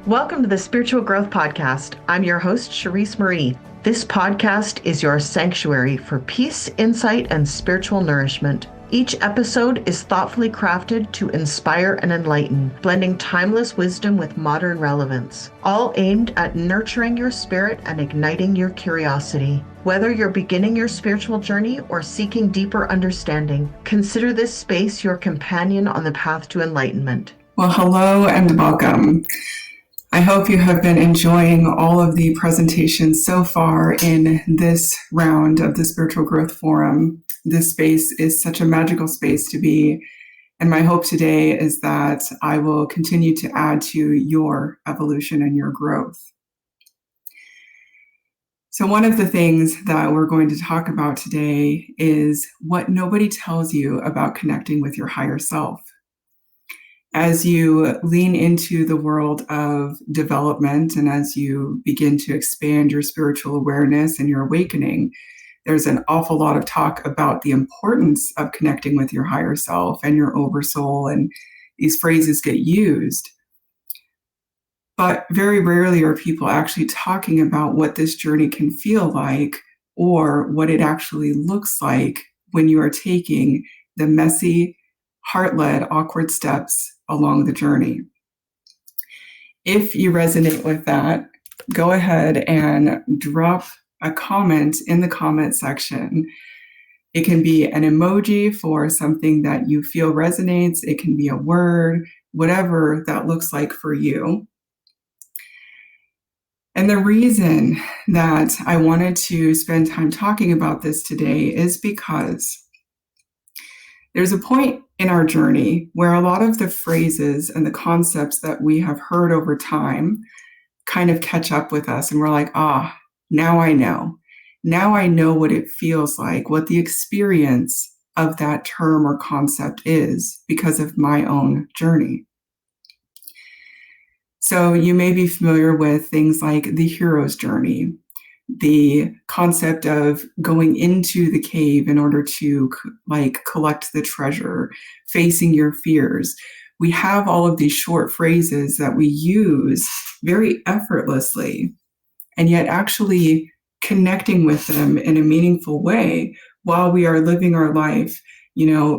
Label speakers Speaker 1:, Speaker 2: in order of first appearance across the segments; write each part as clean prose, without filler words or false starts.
Speaker 1: Welcome to the Spiritual Growth Podcast. I'm your host, Charisse Marie. This podcast is your sanctuary for peace, insight, and spiritual nourishment. Each episode is thoughtfully crafted to inspire and enlighten, blending timeless wisdom with modern relevance, all aimed at nurturing your spirit and igniting your curiosity. Whether you're beginning your spiritual journey or seeking deeper understanding, consider this space your companion on the path to enlightenment.
Speaker 2: Well, hello and welcome. I hope you have been enjoying all of the presentations so far in this round of the Spiritual Growth Forum. This space is such a magical space to be, and my hope today is that I will continue to add to your evolution and your growth. So one of the things that we're going to talk about today is what nobody tells you about connecting with your higher self. As you lean into the world of development and as you begin to expand your spiritual awareness and your awakening, there's an awful lot of talk about the importance of connecting with your higher self and your oversoul, and these phrases get used. But very rarely are people actually talking about what this journey can feel like or what it actually looks like when you are taking the messy, heart-led, awkward steps along the journey. If you resonate with that, go ahead and drop a comment in the comment section. It can be an emoji for something that you feel resonates. It can be a word, whatever that looks like for you. And the reason that I wanted to spend time talking about this today is because there's a point in our journey where a lot of the phrases and the concepts that we have heard over time kind of catch up with us, and we're like, now I know. Now I know what it feels like, what the experience of that term or concept is because of my own journey. So you may be familiar with things like the hero's journey, the concept of going into the cave in order to collect the treasure, facing your fears. We have all of these short phrases that we use very effortlessly, and yet actually connecting with them in a meaningful way while we are living our life,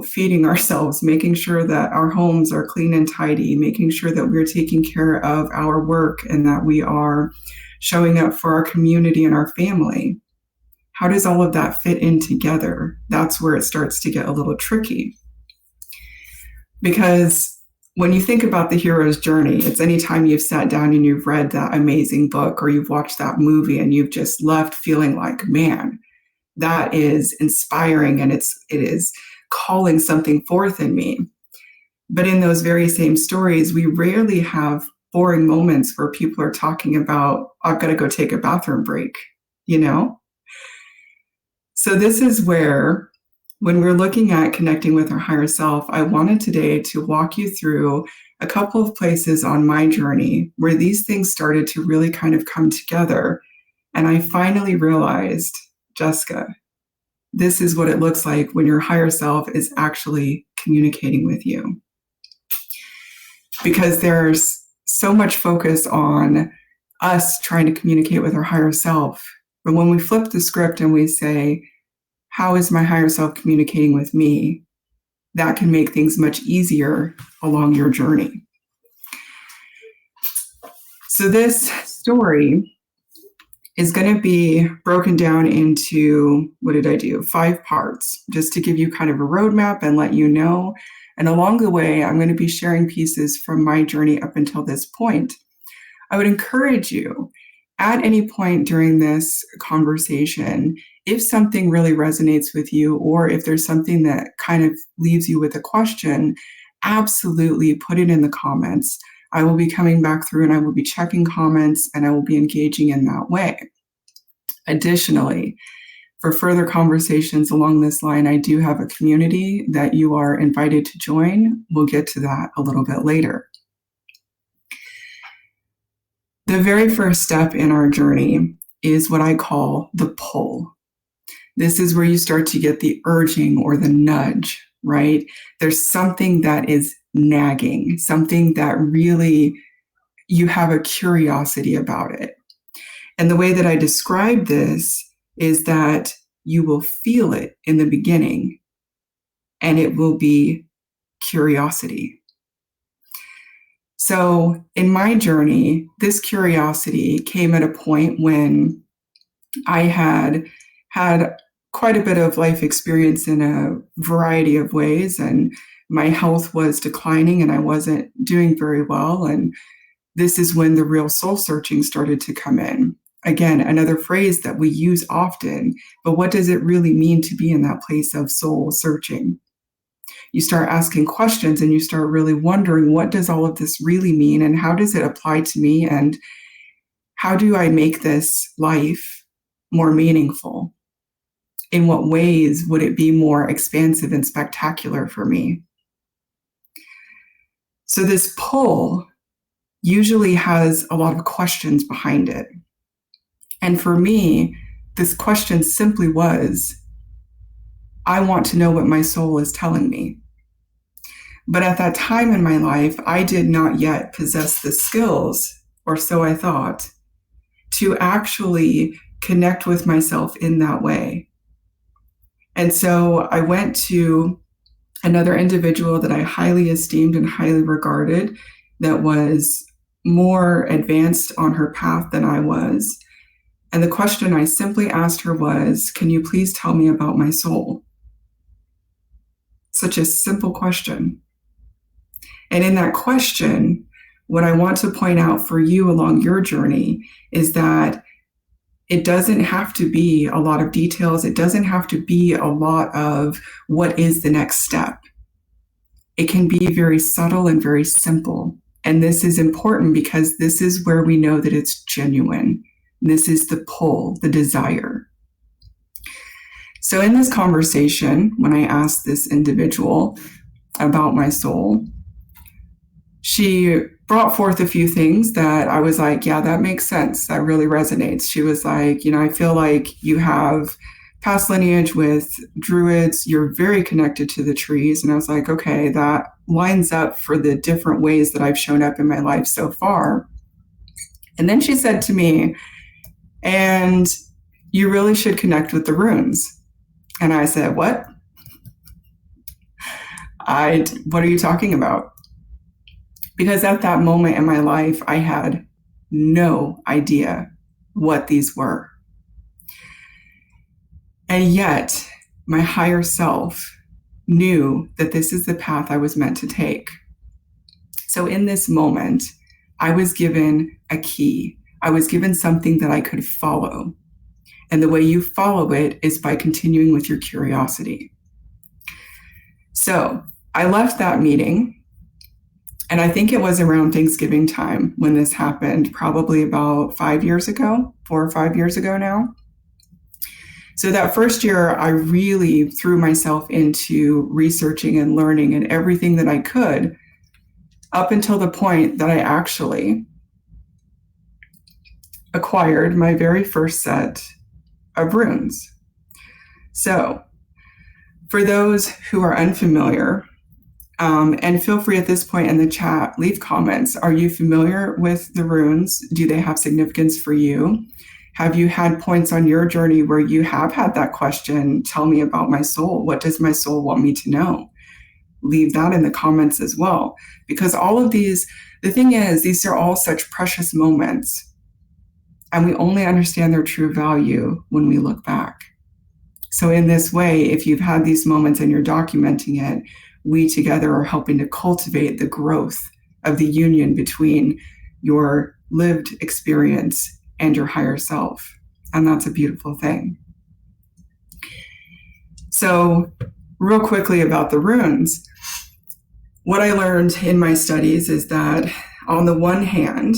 Speaker 2: feeding ourselves, making sure that our homes are clean and tidy, making sure that we're taking care of our work and that we are showing up for our community and our family. How does all of that fit in together? That's where it starts to get a little tricky. Because when you think about the hero's journey, it's anytime you've sat down and you've read that amazing book or you've watched that movie and you've just left feeling like, man, that is inspiring and it is calling something forth in me. But in those very same stories, we rarely have boring moments where people are talking about, I've got to go take a bathroom break, So this is where, when we're looking at connecting with our higher self, I wanted today to walk you through a couple of places on my journey where these things started to really kind of come together. And I finally realized, Jessica, this is what it looks like when your higher self is actually communicating with you. Because there's so much focus on us trying to communicate with our higher self. But when we flip the script and we say, how is my higher self communicating with me? That can make things much easier along your journey. So this story is going to be broken down into, 5 parts, just to give you kind of a roadmap and let you know. And along the way, I'm going to be sharing pieces from my journey up until this point. I would encourage you, at any point during this conversation, if something really resonates with you, or if there's something that kind of leaves you with a question, absolutely put it in the comments. I will be coming back through and I will be checking comments and I will be engaging in that way. Additionally, for further conversations along this line, I do have a community that you are invited to join. We'll get to that a little bit later. The very first step in our journey is what I call the pull. This is where you start to get the urging or the nudge, right? There's something that is nagging, something that really you have a curiosity about it. And the way that I describe this is that you will feel it in the beginning, and it will be curiosity. So in my journey, this curiosity came at a point when I had quite a bit of life experience in a variety of ways, and my health was declining and I wasn't doing very well. And this is when the real soul searching started to come in. Again, another phrase that we use often, but what does it really mean to be in that place of soul searching? You start asking questions and you start really wondering, what does all of this really mean, and how does it apply to me, and how do I make this life more meaningful? In what ways would it be more expansive and spectacular for me? So this pull usually has a lot of questions behind it. And for me, this question simply was, I want to know what my soul is telling me. But at that time in my life, I did not yet possess the skills, or so I thought, to actually connect with myself in that way. And so I went to another individual that I highly esteemed and highly regarded, that was more advanced on her path than I was. And the question I simply asked her was, can you please tell me about my soul? Such a simple question. And in that question, what I want to point out for you along your journey is that it doesn't have to be a lot of details. It doesn't have to be a lot of what is the next step. It can be very subtle and very simple. And this is important because this is where we know that it's genuine. This is the pull, the desire. So in this conversation, when I asked this individual about my soul, she brought forth a few things that I was like, yeah, that makes sense. That really resonates. She was like, I feel like you have past lineage with druids. You're very connected to the trees. And I was like, okay, that lines up for the different ways that I've shown up in my life so far. And then she said to me, and you really should connect with the runes. And I said, what? What are you talking about? Because at that moment in my life, I had no idea what these were. And yet, my higher self knew that this is the path I was meant to take. So in this moment, I was given a key. I was given something that I could follow. And the way you follow it is by continuing with your curiosity. So I left that meeting. And I think it was around Thanksgiving time when this happened, probably about 4 or 5 years ago now. So that first year, I really threw myself into researching and learning and everything that I could, up until the point that I actually acquired my very first set of runes. So for those who are unfamiliar, and feel free at this point in the chat, leave comments. Are you familiar with the runes? Do they have significance for you? Have you had points on your journey where you have had that question, tell me about my soul? What does my soul want me to know? Leave that in the comments as well. Because all of these, the thing is, these are all such precious moments. And we only understand their true value when we look back. So in this way, if you've had these moments and you're documenting it, we together are helping to cultivate the growth of the union between your lived experience and your higher self. And that's a beautiful thing. So real quickly about the runes, what I learned in my studies is that on the one hand,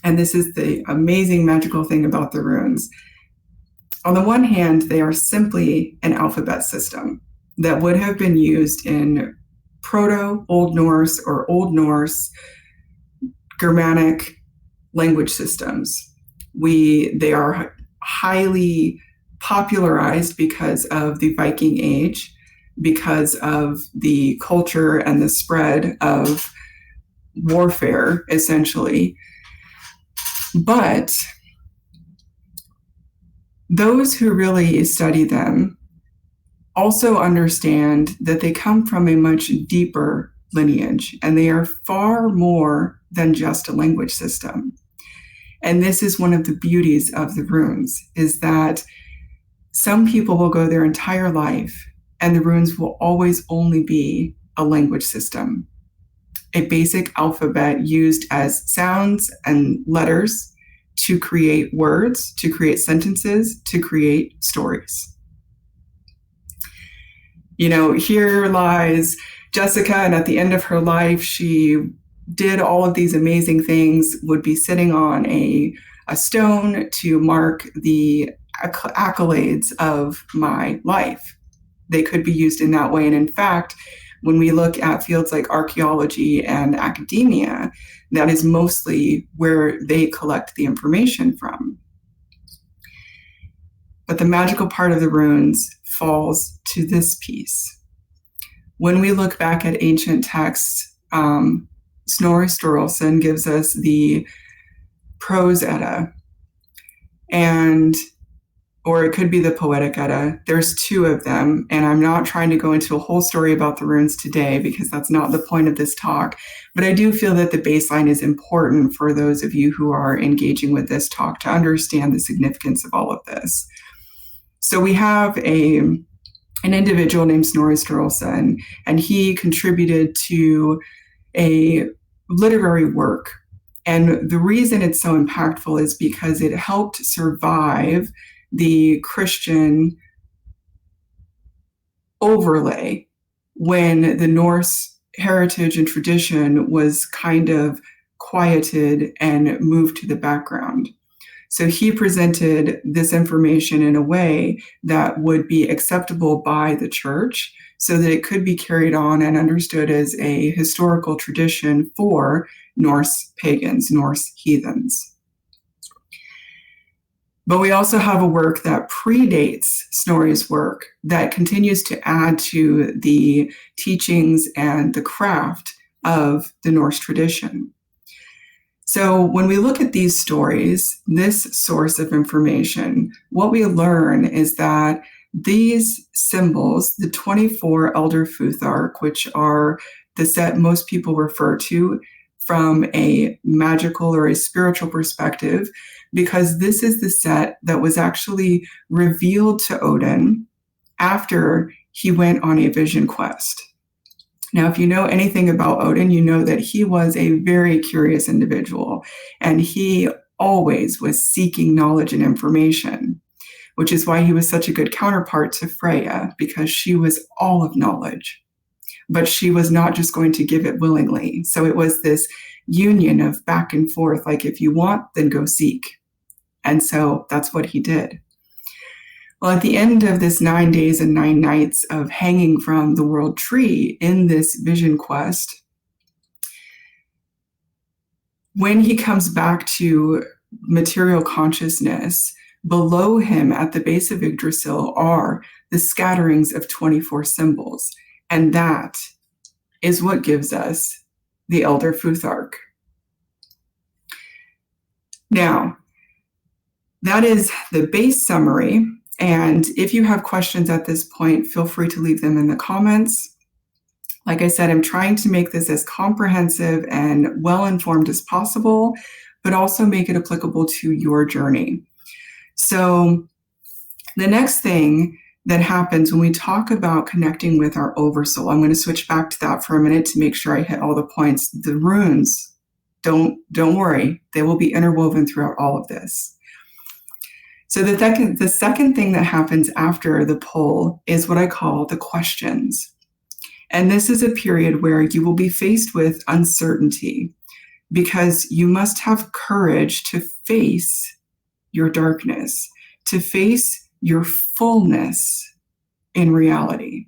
Speaker 2: and this is the amazing magical thing about the runes, on the one hand, they are simply an alphabet system that would have been used in Proto-Old Norse or Old Norse Germanic language systems. They are highly popularized because of the Viking Age, because of the culture and the spread of warfare, essentially. But those who really study them also understand that they come from a much deeper lineage, and they are far more than just a language system. And this is one of the beauties of the runes, is that some people will go their entire life and the runes will always only be a language system, a basic alphabet used as sounds and letters to create words, to create sentences, to create stories. You know, here lies Jessica, and at the end of her life, she did all of these amazing things, would be sitting on a stone to mark the accolades of my life. They could be used in that way. And in fact, when we look at fields like archaeology and academia, that is mostly where they collect the information from. But the magical part of the runes falls to this piece. When we look back at ancient texts, Snorri Sturluson gives us the Prose Edda, or it could be the Poetic Edda. There's two of them, and I'm not trying to go into a whole story about the runes today because that's not the point of this talk, but I do feel that the baseline is important for those of you who are engaging with this talk to understand the significance of all of this. So we have an individual named Snorri Sturluson, and he contributed to a literary work. And the reason it's so impactful is because it helped survive the Christian overlay when the Norse heritage and tradition was kind of quieted and moved to the background. So he presented this information in a way that would be acceptable by the church so that it could be carried on and understood as a historical tradition for Norse pagans, Norse heathens. But we also have a work that predates Snorri's work that continues to add to the teachings and the craft of the Norse tradition. So when we look at these stories, this source of information, what we learn is that these symbols, the 24 Elder Futhark, which are the set most people refer to from a magical or a spiritual perspective, because this is the set that was actually revealed to Odin after he went on a vision quest. Now, if you know anything about Odin, you know that he was a very curious individual, and he always was seeking knowledge and information, which is why he was such a good counterpart to Freya, because she was all of knowledge, but she was not just going to give it willingly. So it was this union of back and forth, like if you want, then go seek. And so that's what he did. Well, at the end of this 9 days and 9 nights of hanging from the world tree in this vision quest, when he comes back to material consciousness, below him at the base of Yggdrasil are the scatterings of 24 symbols. And that is what gives us the Elder Futhark. Now, that is the base summary. And if you have questions at this point, feel free to leave them in the comments. Like I said, I'm trying to make this as comprehensive and well-informed as possible, but also make it applicable to your journey. So the next thing that happens when we talk about connecting with our oversoul, I'm going to switch back to that for a minute to make sure I hit all the points. The runes, don't worry, they will be interwoven throughout all of this. So the second thing that happens after the pull is what I call the questions. And this is a period where you will be faced with uncertainty because you must have courage to face your darkness, to face your fullness in reality,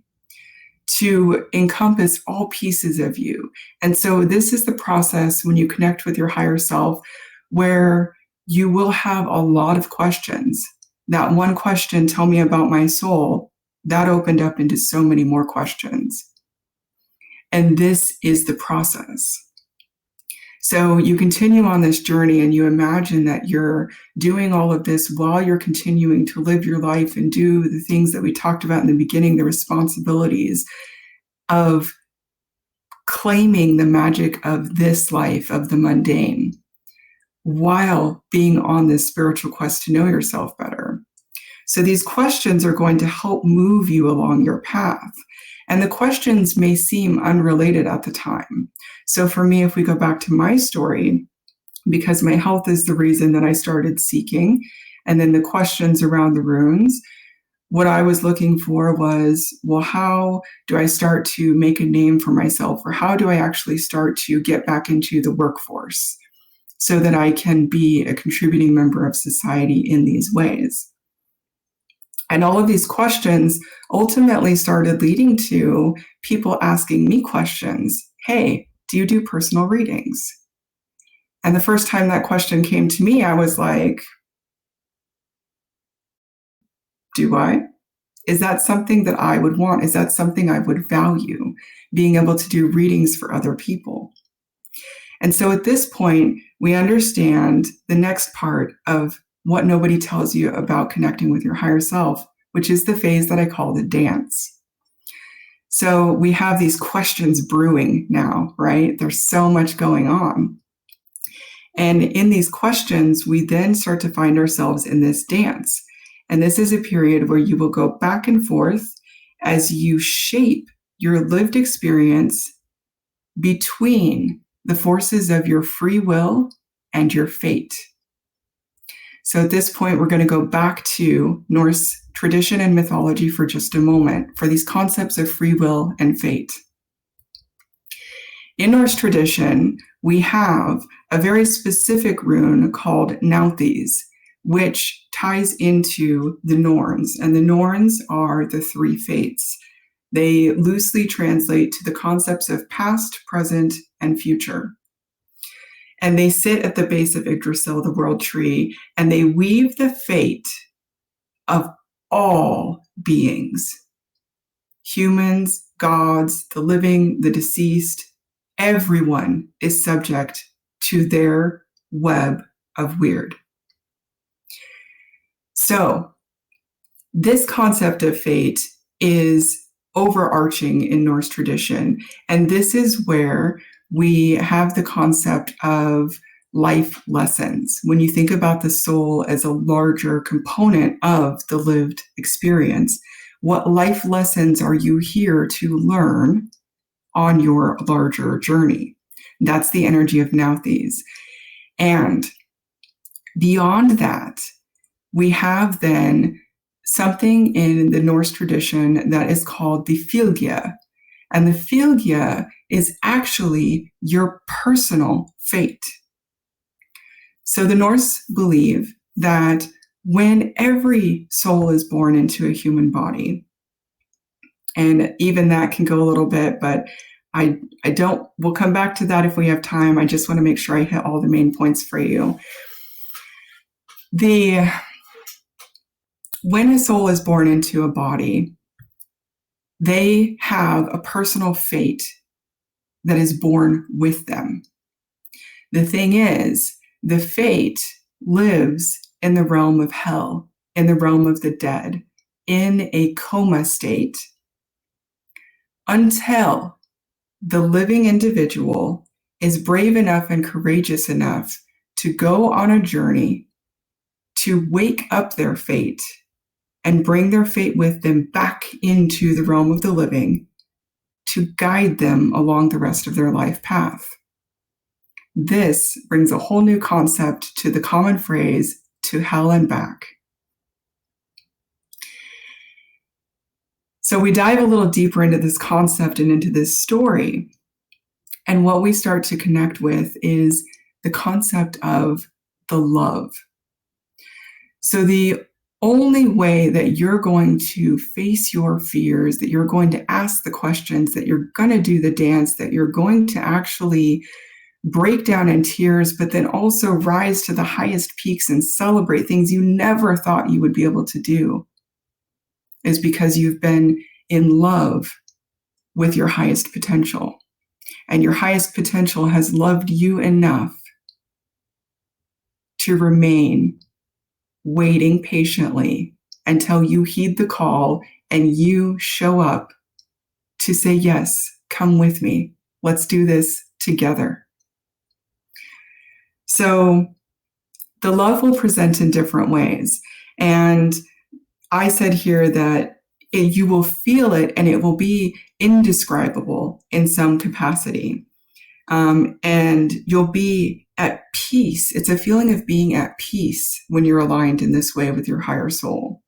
Speaker 2: to encompass all pieces of you. And so this is the process when you connect with your higher self where you will have a lot of questions. That one question, tell me about my soul, that opened up into so many more questions. And this is the process. So you continue on this journey and you imagine that you're doing all of this while you're continuing to live your life and do the things that we talked about in the beginning, the responsibilities of claiming the magic of this life, of the mundane, while being on this spiritual quest to know yourself better. So these questions are going to help move you along your path. And the questions may seem unrelated at the time. So for me, if we go back to my story, because my health is the reason that I started seeking, and then the questions around the runes, what I was looking for was, well, how do I start to make a name for myself? Or how do I actually start to get back into the workforce so that I can be a contributing member of society in these ways? And all of these questions ultimately started leading to people asking me questions. Hey, do you do personal readings? And the first time that question came to me, I was like, do I? Is that something that I would want? Is that something I would value, being able to do readings for other people? And so at this point, we understand the next part of what nobody tells you about connecting with your higher self, which is the phase that I call the dance. So we have these questions brewing now, right? There's so much going on. And in these questions, we then start to find ourselves in this dance. And this is a period where you will go back and forth as you shape your lived experience between the forces of your free will and your fate. So at this point, we're going to go back to Norse tradition and mythology for just a moment for these concepts of free will and fate. In Norse tradition, we have a very specific rune called Nauthiz, which ties into the Norns. And the Norns are the three fates. They loosely translate to the concepts of past, present, and future. And they sit at the base of Yggdrasil, the world tree, and they weave the fate of all beings. Humans, gods, the living, the deceased, everyone is subject to their web of weird. So this concept of fate is overarching in Norse tradition. And this is where we have the concept of life lessons. When you think about the soul as a larger component of the lived experience, what life lessons are you here to learn on your larger journey? That's the energy of Nauthiz. And beyond that, we have then something in the Norse tradition that is called the Fylgja. And the Fylgja is actually your personal fate. So the Norse believe that when every soul is born into a human body, and even that can go a little bit, but we'll come back to that if we have time. I just want to make sure I hit all the main points for you. When a soul is born into a body, they have a personal fate that is born with them. The thing is, the fate lives in the realm of hell, in the realm of the dead, in a coma state, until the living individual is brave enough and courageous enough to go on a journey to wake up their fate and bring their fate with them back into the realm of the living to guide them along the rest of their life path. This brings a whole new concept to the common phrase, to hell and back. So we dive a little deeper into this concept and into this story. And what we start to connect with is the concept of the love. So the only way that you're going to face your fears, that you're going to ask the questions, that you're going to do the dance, that you're going to actually break down in tears, but then also rise to the highest peaks and celebrate things you never thought you would be able to do, is because you've been in love with your highest potential. And your highest potential has loved you enough to remain waiting patiently until you heed the call and you show up to say, yes, come with me. Let's do this together. So the love will present in different ways. And I said here that you will feel it and it will be indescribable in some capacity. And you'll be at peace. It's a feeling of being at peace when you're aligned in this way with your higher soul,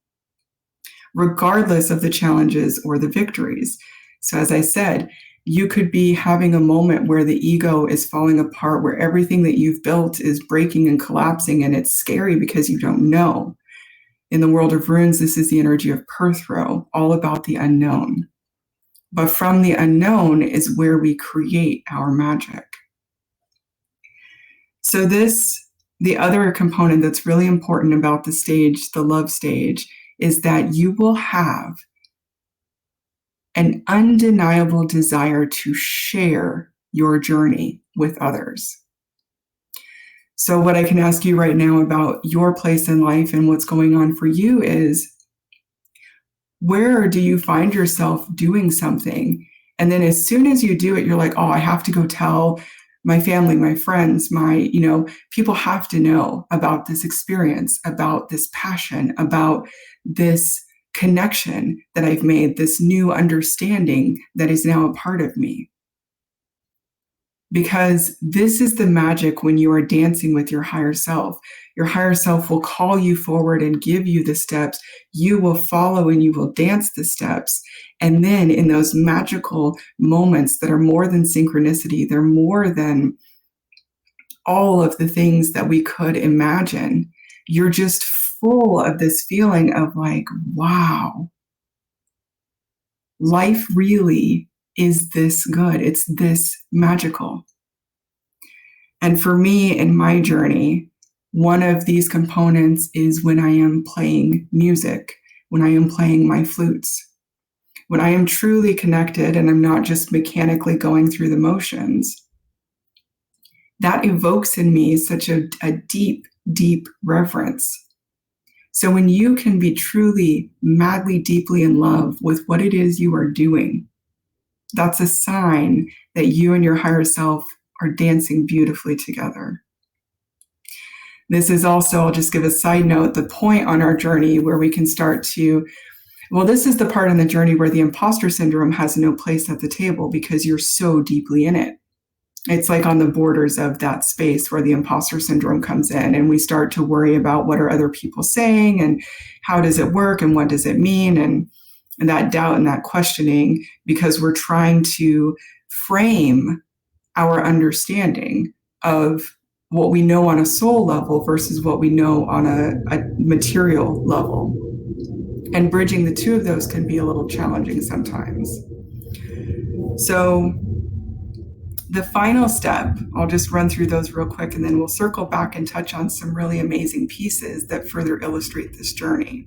Speaker 2: regardless of the challenges or the victories. So as I said, you could be having a moment where the ego is falling apart, where everything that you've built is breaking and collapsing, and it's scary because you don't know. In the world of runes, this is the energy of Perthro, all about the unknown. But from the unknown is where we create our magic. So the other component that's really important about the stage, the love stage, is that you will have an undeniable desire to share your journey with others. So what I can ask you right now about your place in life and what's going on for you is, where do you find yourself doing something? And then as soon as you do it, you're like, oh, I have to go tell my family, my friends, people have to know about this experience, about this passion, about this connection that I've made, this new understanding that is now a part of me. Because this is the magic when you are dancing with your higher self. Your higher self will call you forward and give you the steps. You will follow and you will dance the steps. And then in those magical moments that are more than synchronicity, they're more than all of the things that we could imagine. You're just full of this feeling of like, wow, life really is this good. It's this magical. And for me in my journey, one of these components is when I am playing music, when I am playing my flutes, when I am truly connected and I'm not just mechanically going through the motions. That evokes in me such a deep, deep reverence. So when you can be truly, madly, deeply in love with what it is you are doing, that's a sign that you and your higher self are dancing beautifully together. This is also, I'll just give a side note, the point on our journey where we can start to, this is the part in the journey where the imposter syndrome has no place at the table because you're so deeply in it. It's like on the borders of that space where the imposter syndrome comes in and we start to worry about what are other people saying and how does it work and what does it mean, and that doubt and that questioning, because we're trying to frame our understanding of what we know on a soul level versus what we know on a material level. And bridging the two of those can be a little challenging sometimes. So the final step, I'll just run through those real quick and then we'll circle back and touch on some really amazing pieces that further illustrate this journey.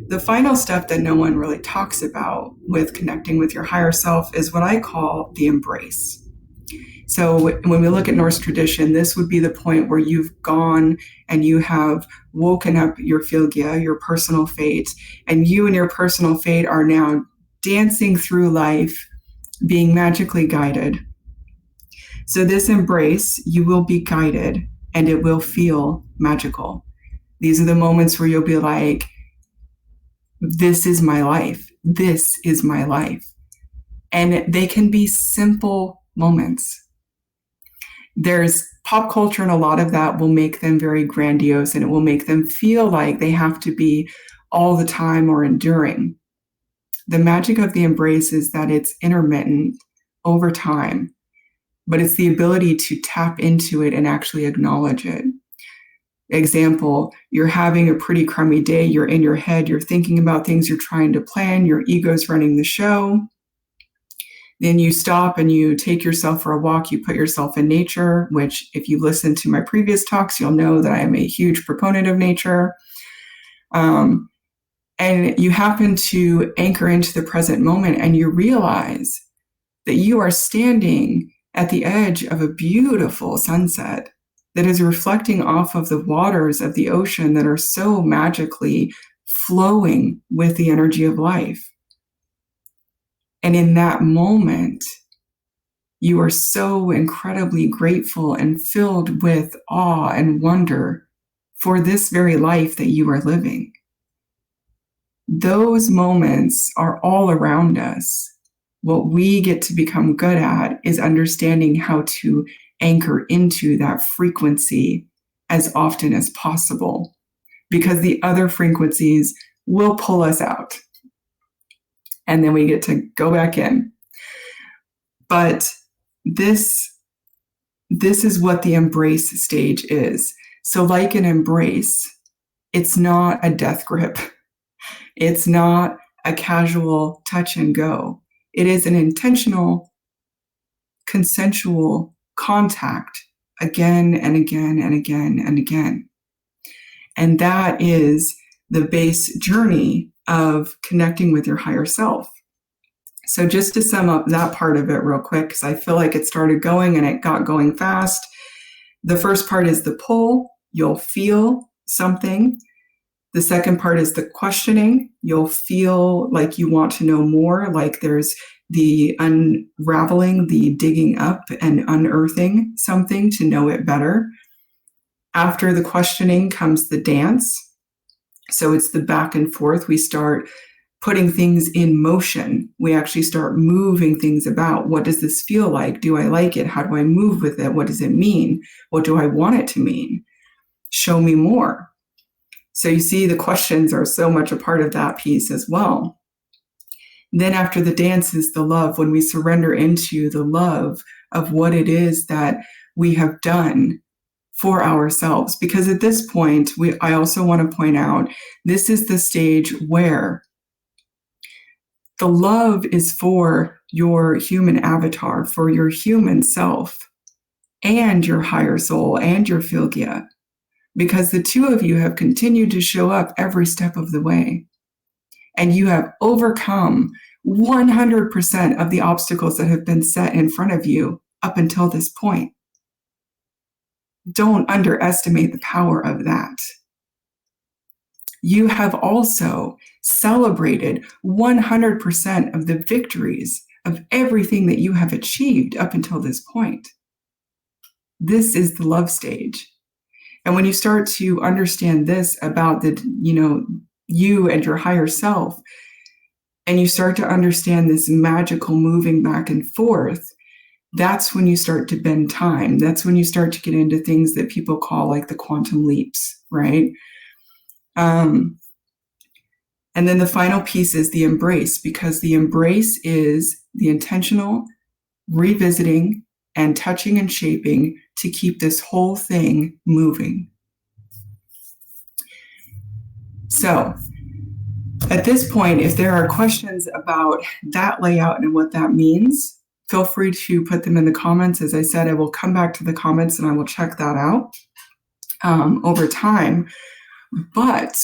Speaker 2: The final step that no one really talks about with connecting with your higher self is what I call the embrace. So when we look at Norse tradition, this would be the point where you've gone and you have woken up your Fylgja, your personal fate, and you and your personal fate are now dancing through life, being magically guided. So this embrace, you will be guided and it will feel magical. These are the moments where you'll be like, this is my life. This is my life. And they can be simple moments. There's pop culture, and a lot of that will make them very grandiose and it will make them feel like they have to be all the time or enduring. The magic of the embrace is that it's intermittent over time, but it's the ability to tap into it and actually acknowledge it. Example, you're having a pretty crummy day, you're in your head, you're thinking about things you're trying to plan, your ego's running the show. Then you stop and you take yourself for a walk, you put yourself in nature, which if you listen to my previous talks, you'll know that I am a huge proponent of nature. And you happen to anchor into the present moment and you realize that you are standing at the edge of a beautiful sunset that is reflecting off of the waters of the ocean that are so magically flowing with the energy of life. And in that moment, you are so incredibly grateful and filled with awe and wonder for this very life that you are living. Those moments are all around us. What we get to become good at is understanding how to anchor into that frequency as often as possible, because the other frequencies will pull us out. And then we get to go back in. But this is what the embrace stage is. So like an embrace, it's not a death grip. It's not a casual touch and go. It is an intentional, consensual contact again and again and again and again. And that is the base journey of connecting with your higher self. So just to sum up that part of it real quick, because I feel like it started going and it got going fast. The first part is the pull. You'll feel something. The second part is the questioning. You'll feel like you want to know more, like there's the unraveling, the digging up and unearthing something to know it better. After the questioning comes the dance. So it's the back and forth. We start putting things in motion. We actually start moving things about. What does this feel like? Do I like it? How do I move with it? What does it mean? What do I want it to mean? Show me more. So you see, the questions are so much a part of that piece as well. Then after the dance is the love, when we surrender into the love of what it is that we have done for ourselves. Because at this point, I also want to point out, this is the stage where the love is for your human avatar, for your human self, and your higher soul, and your Filgia. Because the two of you have continued to show up every step of the way. And you have overcome 100% of the obstacles that have been set in front of you up until this point. Don't underestimate the power of that. You have also celebrated 100% of the victories of everything that you have achieved up until this point. This is the love stage. And when you start to understand this about you and your higher self, and you start to understand this magical moving back and forth, that's when you start to bend time. That's when you start to get into things that people call like the quantum leaps, right? And then the final piece is the embrace, because the embrace is the intentional revisiting and touching and shaping to keep this whole thing moving. So at this point, if there are questions about that layout and what that means, feel free to put them in the comments. As I said, I will come back to the comments and I will check that out over time. But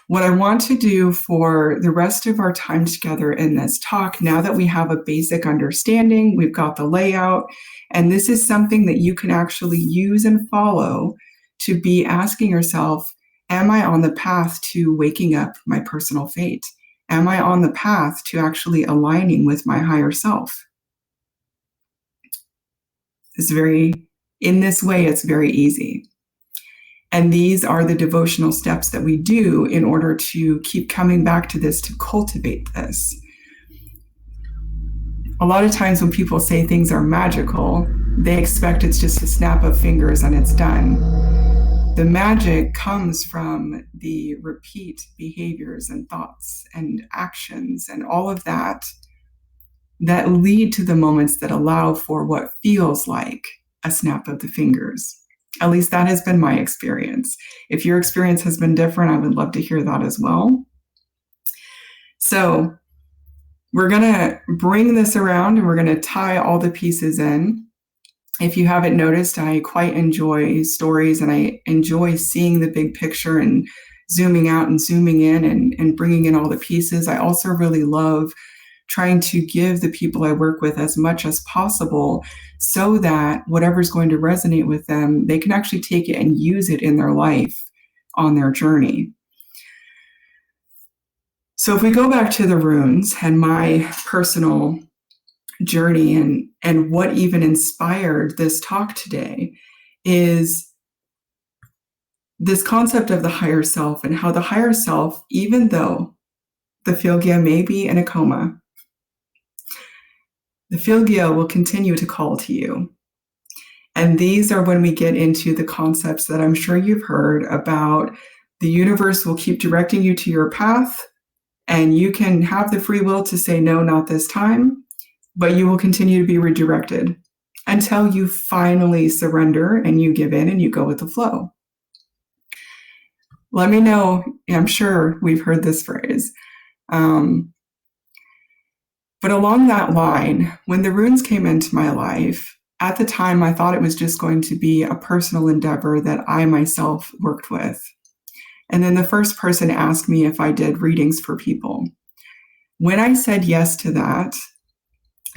Speaker 2: what I want to do for the rest of our time together in this talk, now that we have a basic understanding, we've got the layout, and this is something that you can actually use and follow to be asking yourself, am I on the path to waking up my personal fate? Am I on the path to actually aligning with my higher self? In this way, it's very easy. And these are the devotional steps that we do in order to keep coming back to this, to cultivate this. A lot of times when people say things are magical, they expect it's just a snap of fingers and it's done. The magic comes from the repeat behaviors and thoughts and actions and all of that lead to the moments that allow for what feels like a snap of the fingers. At least that has been my experience. If your experience has been different, I would love to hear that as well. So we're going to bring this around and we're going to tie all the pieces in. If you haven't noticed, I quite enjoy stories and I enjoy seeing the big picture and zooming out and zooming in and bringing in all the pieces. I also really love trying to give the people I work with as much as possible so that whatever's going to resonate with them, they can actually take it and use it in their life on their journey. So if we go back to the runes and my personal journey and what even inspired this talk today is this concept of the higher self, and how the higher self, even though the Filgia may be in a coma, the Filgia will continue to call to you. And these are when we get into the concepts that I'm sure you've heard about. The universe will keep directing you to your path, and you can have the free will to say, no, not this time, but you will continue to be redirected until you finally surrender and you give in and you go with the flow. Let me know. I'm sure we've heard this phrase. But along that line, when the runes came into my life, at the time, I thought it was just going to be a personal endeavor that I myself worked with. And then the first person asked me if I did readings for people. When I said yes to that,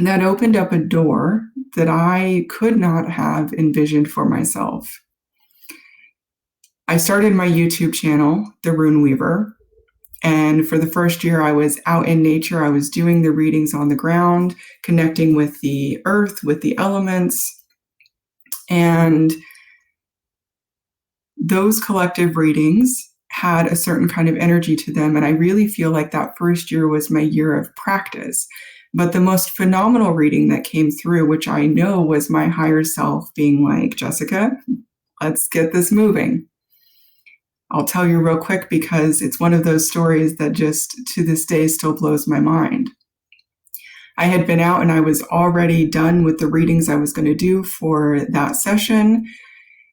Speaker 2: that opened up a door that I could not have envisioned for myself. I started my YouTube channel, The Rune Weaver, and for the first year I was out in nature. I was doing the readings on the ground, connecting with the earth, with the elements, and those collective readings had a certain kind of energy to them, and I really feel like that first year was my year of practice. But the most phenomenal reading that came through, which I know was my higher self being like, Jessica, let's get this moving. I'll tell you real quick because it's one of those stories that just to this day still blows my mind. I had been out and I was already done with the readings I was going to do for that session.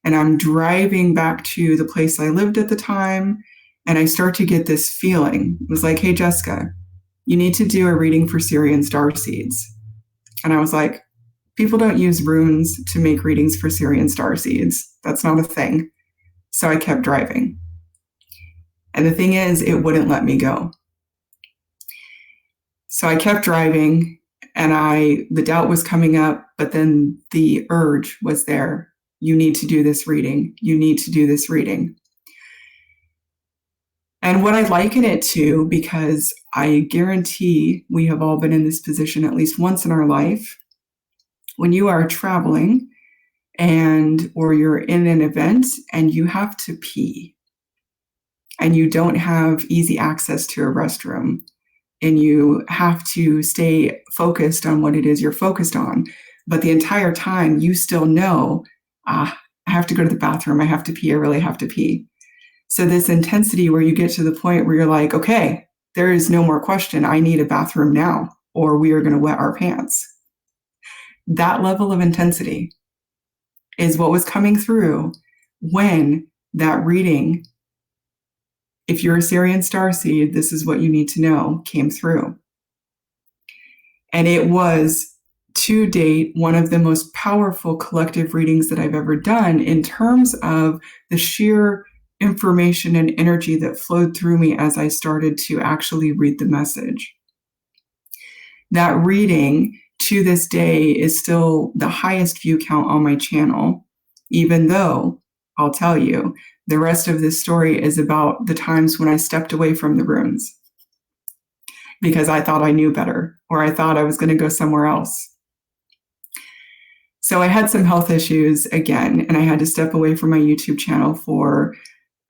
Speaker 2: And I'm driving back to the place I lived at the time. And I start to get this feeling. It was like, hey, Jessica, you need to do a reading for Syrian starseeds. And I was like, people don't use runes to make readings for Syrian starseeds. That's not a thing. So I kept driving. And the thing is, it wouldn't let me go. So I kept driving, and the doubt was coming up, but then the urge was there. You need to do this reading. You need to do this reading. And what I liken it to, because I guarantee we have all been in this position at least once in our life, when you are traveling or you're in an event and you have to pee, and you don't have easy access to a restroom, and you have to stay focused on what it is you're focused on. But the entire time you still know, I have to go to the bathroom. I have to pee. I really have to pee. So this intensity where you get to the point where you're like, okay, there is no more question. I need a bathroom now, or we are going to wet our pants. That level of intensity is what was coming through when that reading, if you're a Syrian starseed, this is what you need to know, came through. And it was, to date, one of the most powerful collective readings that I've ever done in terms of the sheer information and energy that flowed through me as I started to actually read the message. That reading, to this day, is still the highest view count on my channel, even though, I'll tell you, the rest of this story is about the times when I stepped away from the runes because I thought I knew better, or I thought I was going to go somewhere else. So I had some health issues again, and I had to step away from my YouTube channel for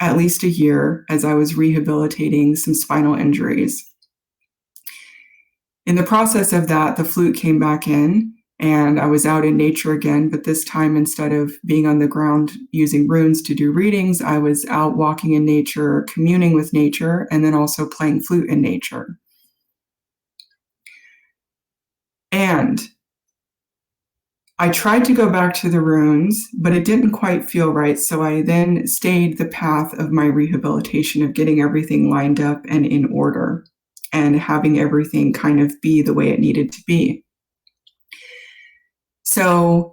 Speaker 2: at least a year as I was rehabilitating some spinal injuries. In the process of that, the flute came back in, and I was out in nature again, but this time, instead of being on the ground using runes to do readings, I was out walking in nature, communing with nature, and then also playing flute in nature. And I tried to go back to the runes, but it didn't quite feel right. So I then stayed the path of my rehabilitation of getting everything lined up and in order and having everything kind of be the way it needed to be. So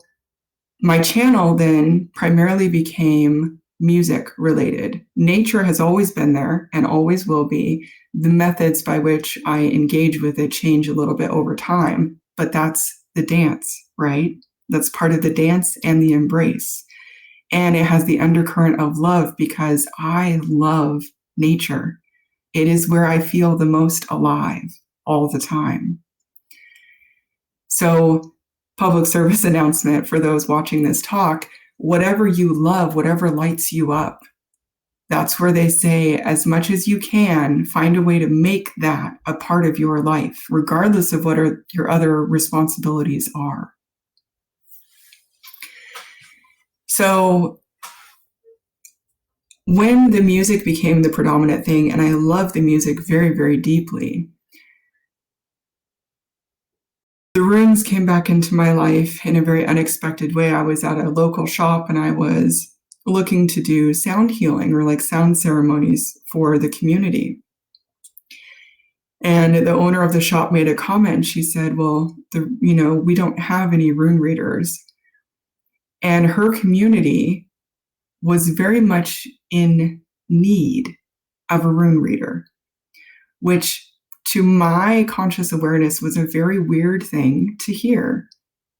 Speaker 2: my channel then primarily became music related. Nature has always been there and always will be. The methods by which I engage with it change a little bit over time, but that's the dance, right? That's part of the dance and the embrace. And it has the undercurrent of love because I love nature. It is where I feel the most alive all the time. So, public service announcement for those watching this talk, whatever you love, whatever lights you up, that's where they say, as much as you can, find a way to make that a part of your life, regardless of what your other responsibilities are. So when the music became the predominant thing, and I love the music very, very deeply, the runes came back into my life in a very unexpected way. I was at a local shop and I was looking to do sound healing or like sound ceremonies for the community. And the owner of the shop made a comment. She said, well, we don't have any rune readers. And her community was very much in need of a rune reader, which to my conscious awareness was a very weird thing to hear.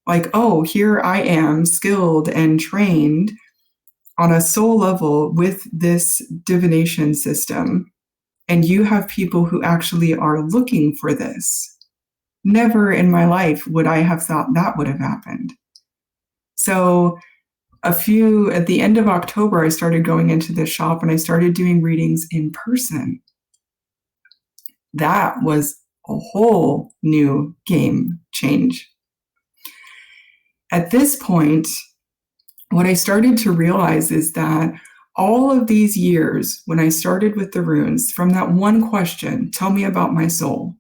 Speaker 2: Like, oh, here I am skilled and trained on a soul level with this divination system, and you have people who actually are looking for this. Never in my life would I have thought that would have happened. So at the end of October, I started going into the shop and I started doing readings in person. That was a whole new game change. At this point, what I started to realize is that all of these years, when I started with the runes, from that one question, tell me about my soul,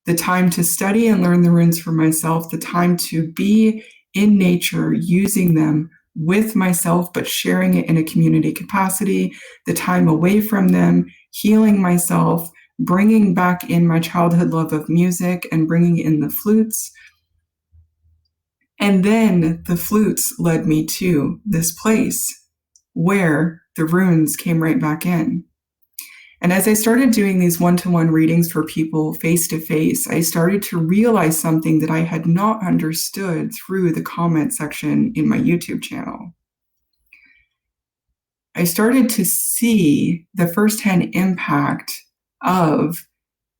Speaker 2: the time to study and learn the runes for myself, the time to be in nature, using them with myself, but sharing it in a community capacity, the time away from them, healing myself, bringing back in my childhood love of music and bringing in the flutes. And then the flutes led me to this place where the runes came right back in. And as I started doing these one-to-one readings for people face to face, I started to realize something that I had not understood through the comment section in my YouTube channel. I started to see the firsthand impact of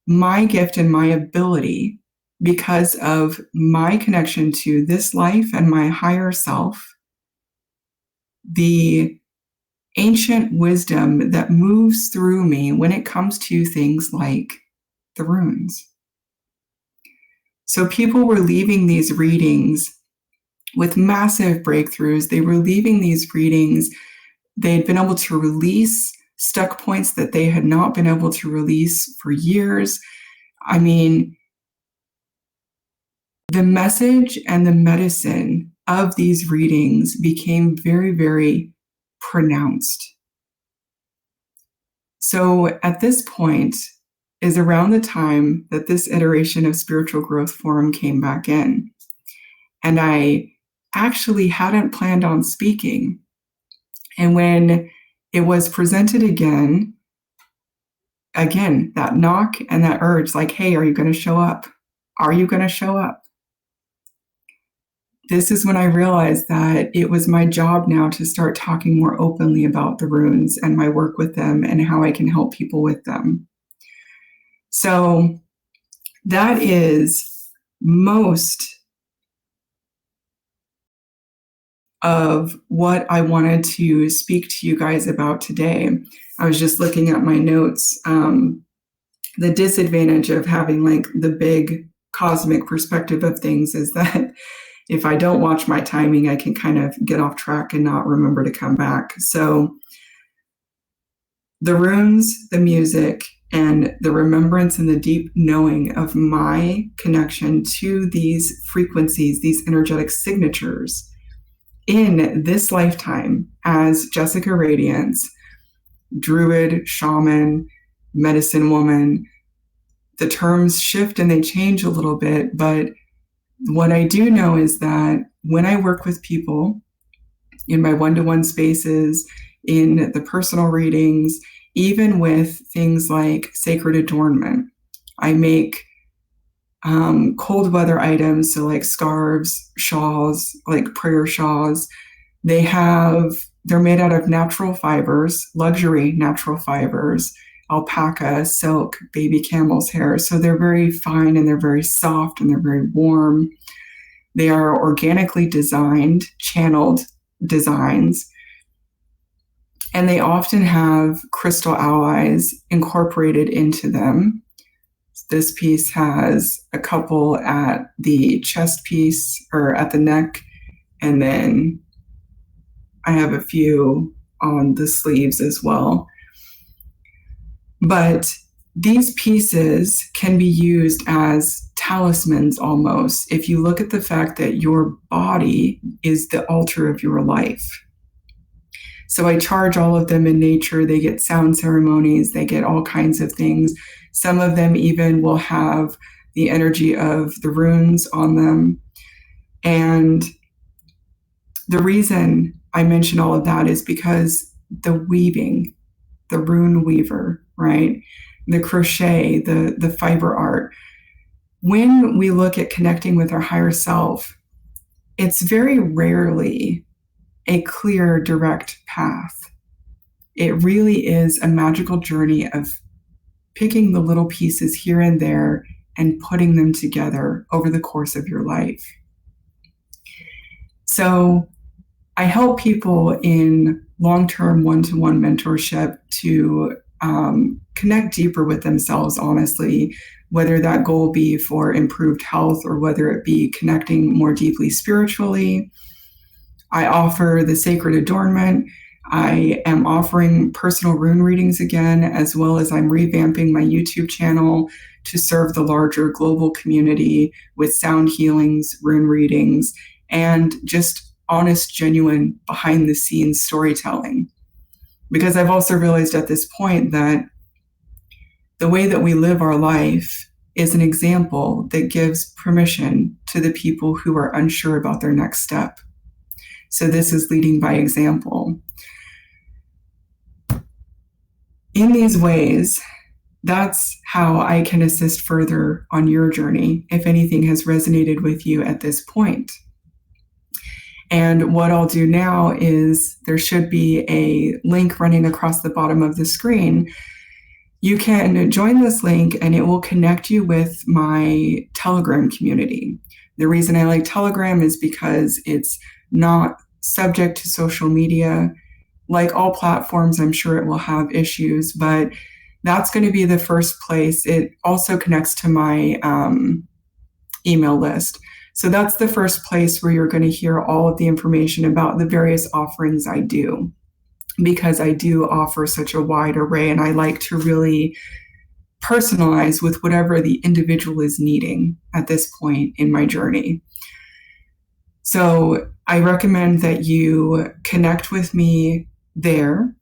Speaker 2: my gift and my ability because of my connection to this life and my higher self, the ancient wisdom that moves through me when it comes to things like the runes. So people were leaving these readings with massive breakthroughs. They were leaving these readings. They had been able to release stuck points that they had not been able to release for years. I mean, the message and the medicine of these readings became very, very pronounced. So at this point is around the time that this iteration of Spiritual Growth Forum came back in. And I actually hadn't planned on speaking. And when it was presented again, that knock and that urge, like, hey, are you going to show up? Are you going to show up? This is when I realized that it was my job now to start talking more openly about the runes and my work with them and how I can help people with them. So that is most of what I wanted to speak to you guys about today. I was just looking at my notes. The disadvantage of having like the big cosmic perspective of things is that if I don't watch my timing, I can kind of get off track and not remember to come back. So the runes, the music, and the remembrance and the deep knowing of my connection to these frequencies, these energetic signatures in this lifetime as Jessica Radiance, druid, shaman, medicine woman. The terms shift and they change a little bit, but what I do know is that when I work with people in my one-to-one spaces, in the personal readings, even with things like sacred adornment. I make cold weather items, so like scarves, shawls, like prayer shawls. They're made out of natural fibers, luxury natural fibers, alpaca, silk, baby camel's hair. So they're very fine and they're very soft and they're very warm. They are organically designed, channeled designs. And they often have crystal alloys incorporated into them. This piece has a couple at the chest piece or at the neck, and then I have a few on the sleeves as well. But these pieces can be used as talismans almost, if you look at the fact that your body is the altar of your life. So I charge all of them in nature. They get sound ceremonies, they get all kinds of things. Some of them even will have the energy of the runes on them. And the reason I mention all of that is because the weaving, the rune weaver, right? The crochet, the fiber art. When we look at connecting with our higher self, it's very rarely a clear, direct path. It really is a magical journey of picking the little pieces here and there and putting them together over the course of your life. So I help people in long-term one-to-one mentorship to connect deeper with themselves, honestly, whether that goal be for improved health or whether it be connecting more deeply spiritually. I offer the sacred adornment. I am offering personal rune readings again, as well as I'm revamping my YouTube channel to serve the larger global community with sound healings, rune readings, and just honest, genuine, behind-the-scenes storytelling. Because I've also realized at this point that the way that we live our life is an example that gives permission to the people who are unsure about their next step. So this is leading by example. In these ways, that's how I can assist further on your journey, if anything has resonated with you at this point. And what I'll do now is there should be a link running across the bottom of the screen. You can join this link and it will connect you with my Telegram community. The reason I like Telegram is because it's not subject to social media. Like all platforms, I'm sure it will have issues, but that's going to be the first place. It also connects to my email list. So that's the first place where you're going to hear all of the information about the various offerings I do, because I do offer such a wide array and I like to really personalize with whatever the individual is needing at this point in my journey. So I recommend that you connect with me there.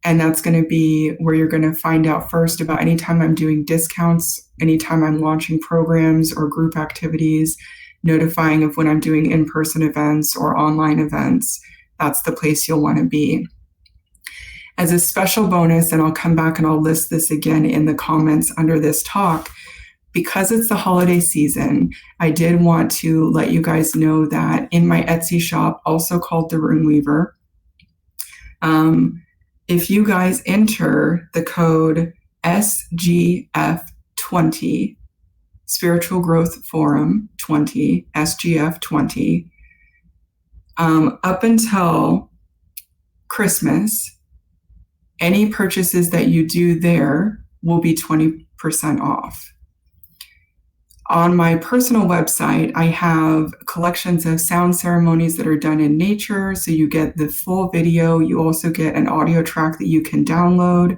Speaker 2: And that's going to be where you're going to find out first about anytime I'm doing discounts, anytime I'm launching programs or group activities, notifying of when I'm doing in-person events or online events. That's the place you'll want to be. As a special bonus, and I'll come back and I'll list this again in the comments under this talk, because it's the holiday season, I did want to let you guys know that in my Etsy shop, also called The Rune Weaver, if you guys enter the code SGF20, Spiritual Growth Forum 20, SGF 20, up until Christmas, any purchases that you do there will be 20% off. On my personal website, I have collections of sound ceremonies that are done in nature. So you get the full video. You also get an audio track that you can download.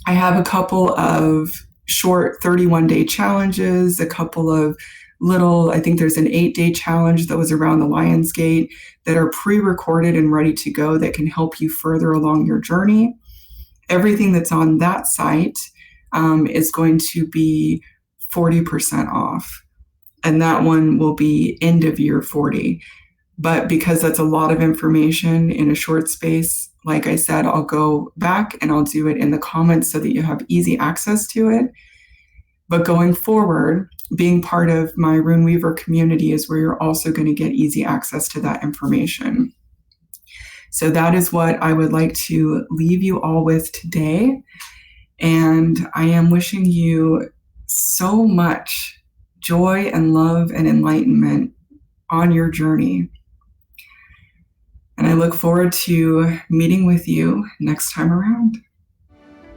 Speaker 2: I have a couple of short 31-day challenges, a couple of little, I think there's an 8-day challenge that was around the Lionsgate that are pre-recorded and ready to go that can help you further along your journey. Everything that's on that site is going to be 40% off. And that one will be end of year 40. But because that's a lot of information in a short space, like I said, I'll go back and I'll do it in the comments so that you have easy access to it. But going forward, being part of my Rune Weaver community is where you're also going to get easy access to that information. So that is what I would like to leave you all with today. And I am wishing you so much joy and love and enlightenment on your journey. And I look forward to meeting with you next time around.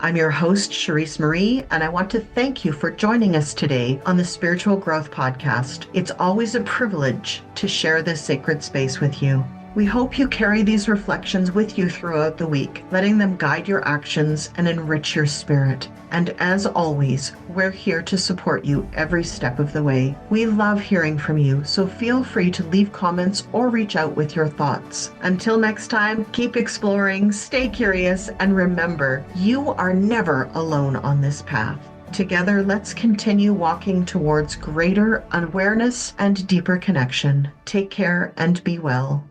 Speaker 1: I'm your host, Charisse Marie, and I want to thank you for joining us today on the Spiritual Growth Podcast. It's always a privilege to share this sacred space with you. We hope you carry these reflections with you throughout the week, letting them guide your actions and enrich your spirit. And as always, we're here to support you every step of the way. We love hearing from you, so feel free to leave comments or reach out with your thoughts. Until next time, keep exploring, stay curious, and remember, you are never alone on this path. Together, let's continue walking towards greater awareness and deeper connection. Take care and be well.